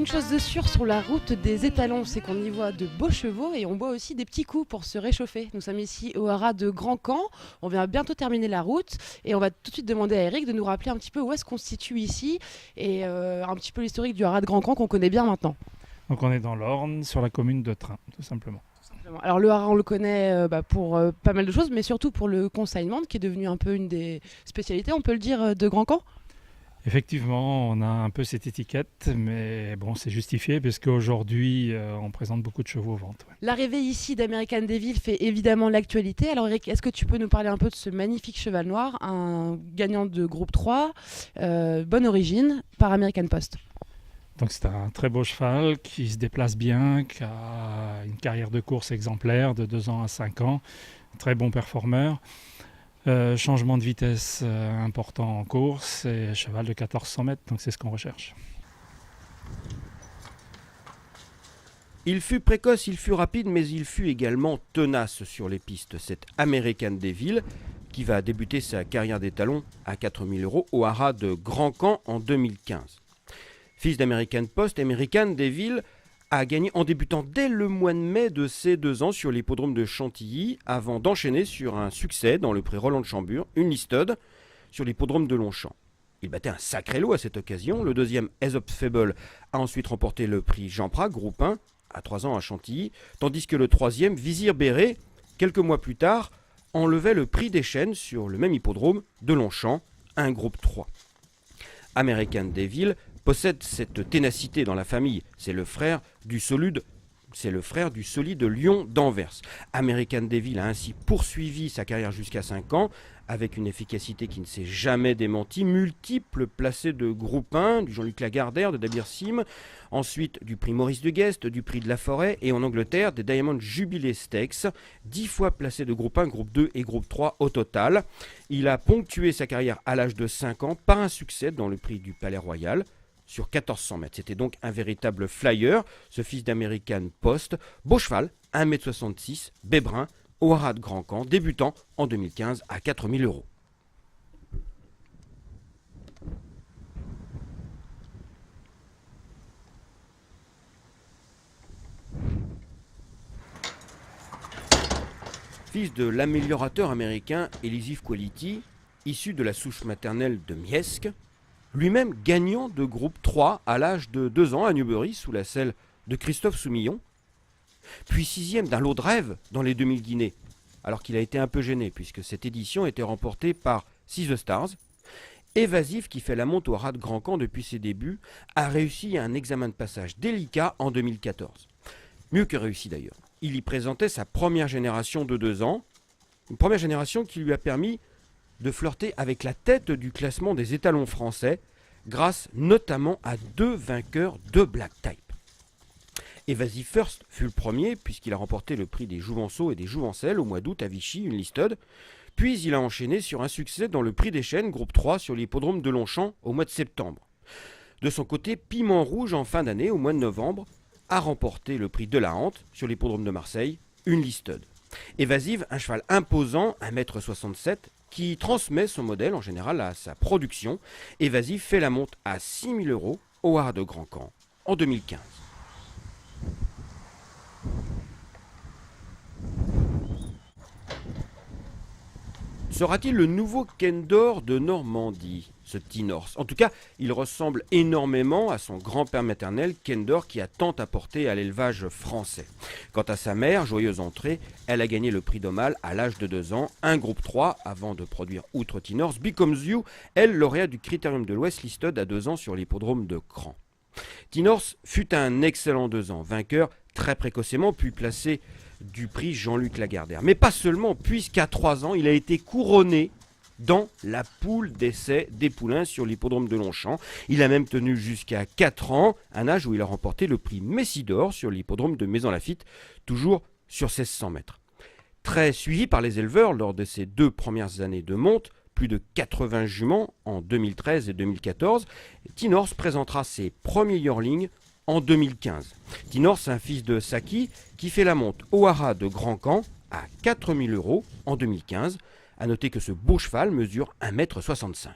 Une chose de sûre sur la route des étalons, c'est qu'on y voit de beaux chevaux et on boit aussi des petits coups pour se réchauffer. Nous sommes ici au haras de Grand Camp, on vient bientôt terminer la route et on va tout de suite demander à Eric de nous rappeler un petit peu où est-ce qu'on se situe ici et un petit peu l'historique du haras de Grand Camp qu'on connaît bien maintenant. Donc on est dans l'Orne, sur la commune de Train, tout simplement. Alors le haras on le connaît pour pas mal de choses, mais surtout pour le consignment qui est devenu un peu une des spécialités, on peut le dire, de Grand Camp. Effectivement, on a un peu cette étiquette, mais bon, c'est justifié parce qu'aujourd'hui, on présente beaucoup de chevaux aux ventes. Ouais. L'arrivée ici d'American Devil fait évidemment l'actualité. Alors Eric, est-ce que tu peux nous parler un peu de ce magnifique cheval noir, un gagnant de groupe 3, bonne origine, par American Post? Donc c'est un très beau cheval qui se déplace bien, qui a une carrière de course exemplaire de 2 ans à 5 ans, très bon performeur. Changement de vitesse important en course et cheval de 1400 mètres, donc c'est ce qu'on recherche. Il fut précoce, il fut rapide, mais il fut également tenace sur les pistes. Cet American Devil qui va débuter sa carrière d'étalon à 4 000 € au haras de Grand Camp en 2015. Fils d'American Post, American Devil a gagné en débutant dès le mois de mai de ses 2 ans sur l'hippodrome de Chantilly, avant d'enchaîner sur un succès dans le prix Roland de Chambure, une listed, sur l'hippodrome de Longchamp. Il battait un sacré lot à cette occasion. Le deuxième, Aesop Fable, a ensuite remporté le prix Jean Prat, groupe 1, à 3 ans à Chantilly, tandis que le troisième, Vizir Béret, quelques mois plus tard, enlevait le prix des Chênes sur le même hippodrome de Longchamp, un groupe 3. American Devil possède cette ténacité dans la famille. C'est le frère du solide Lion d'Anvers. American Devil a ainsi poursuivi sa carrière jusqu'à 5 ans, avec une efficacité qui ne s'est jamais démentie. Multiples placés de groupe 1, du Jean-Luc Lagardère, de Dabir Sim, ensuite du prix Maurice de Guest, du prix de la Forêt, et en Angleterre, des Diamond Jubilee Stakes, 10 fois placé de groupe 1, groupe 2 et groupe 3 au total. Il a ponctué sa carrière à l'âge de 5 ans par un succès dans le prix du Palais Royal, sur 1400 mètres. C'était donc un véritable flyer, ce fils d'American Post. Beau cheval, 1m66, bébrun, au haras de Grand Camp, débutant en 2015 à 4 000 €. Fils de l'améliorateur américain Elusive Quality, issu de la souche maternelle de Miesque, lui-même gagnant de groupe 3 à l'âge de 2 ans à Newbury sous la selle de Christophe Soumillon, puis 6e d'un lot de rêve dans les 2000 Guinées, alors qu'il a été un peu gêné puisque cette édition était remportée par Six the Stars. Évasif, qui fait la monte au haras de Grand Camp depuis ses débuts, a réussi un examen de passage délicat en 2014. Mieux que réussi d'ailleurs. Il y présentait sa première génération de 2 ans, une première génération qui lui a permis de flirter avec la tête du classement des étalons français, grâce notamment à 2 vainqueurs de Black Type. Evasive First fut le premier, puisqu'il a remporté le prix des Jouvenceaux et des Jouvencelles au mois d'août à Vichy, une listed, puis il a enchaîné sur un succès dans le prix des Chênes, groupe 3, sur l'hippodrome de Longchamp au mois de septembre. De son côté, Piment Rouge, en fin d'année, au mois de novembre, a remporté le prix de la Hante sur l'hippodrome de Marseille, une listed. Evasive, un cheval imposant, 1m67, qui transmet son modèle en général à sa production. Evasive fait la monte à 6 000 € au haras de Grand Camp en 2015. Sera-t-il le nouveau Kendor de Normandie, ce petit Norse? En tout cas, il ressemble énormément à son grand-père maternel, Kendor, qui a tant apporté à l'élevage français. Quant à sa mère, joyeuse entrée, elle a gagné le prix d'Omal à l'âge de 2 ans, un groupe 3, avant de produire outre T-Norse, Becomes You, elle, lauréate du Critérium de l'Ouest, listed à 2 ans sur l'hippodrome de Cran. T-Norse fut un excellent 2 ans, vainqueur très précocement, puis placé du prix Jean-Luc Lagardère. Mais pas seulement, puisqu'à 3 ans, il a été couronné dans la poule d'essai des poulains sur l'hippodrome de Longchamp. Il a même tenu jusqu'à 4 ans, un âge où il a remporté le prix Messidor sur l'hippodrome de Maison-Lafitte, toujours sur 1600 mètres. Très suivi par les éleveurs lors de ses 2 premières années de monte, plus de 80 juments en 2013 et 2014, T-Norse présentera ses premiers yearlings en 2015. T-Norse, un fils de Saki, qui fait la monte au haras de Grand Camp à 4 000 € en 2015. A noter que ce beau cheval mesure 1m65 m.